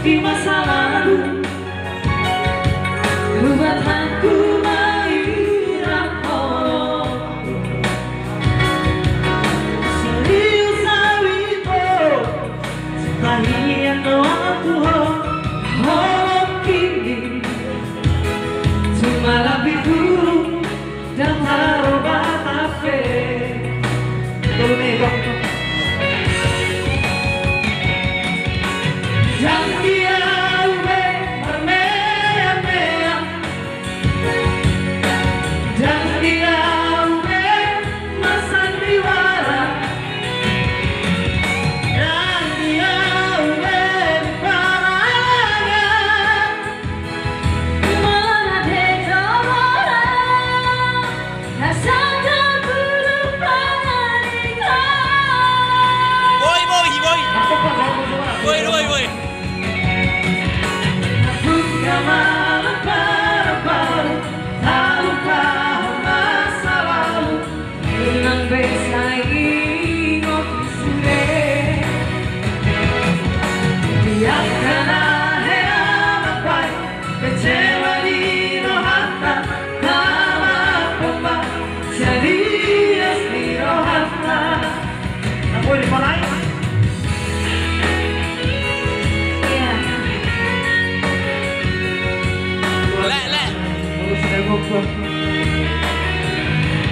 di masa lalu, buat aku mengirap serius awito sepahian doaku kini cuma lebih dulu dan taruh batape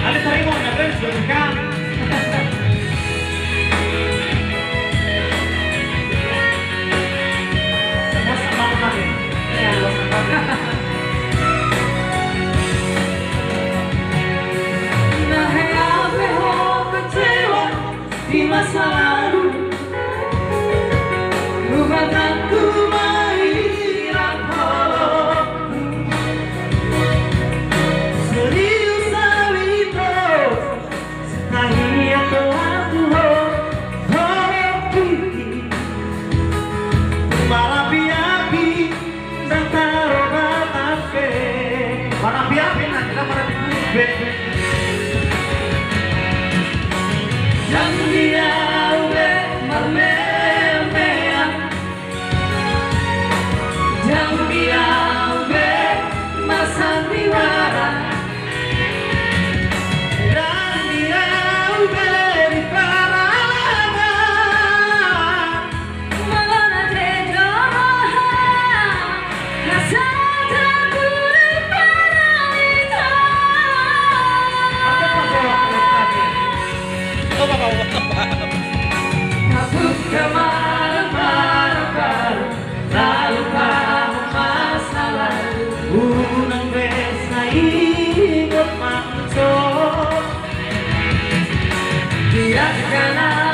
Ada saya mau nyatain sedekah. Semua sama kemarin. Ya, kecewa di masa lalu, buat aku mengirap serius awito setahia doaku marapi-api dan taruh batape marapi-api nanti marapi-api unang beses na ikot mangso, tiyak ka na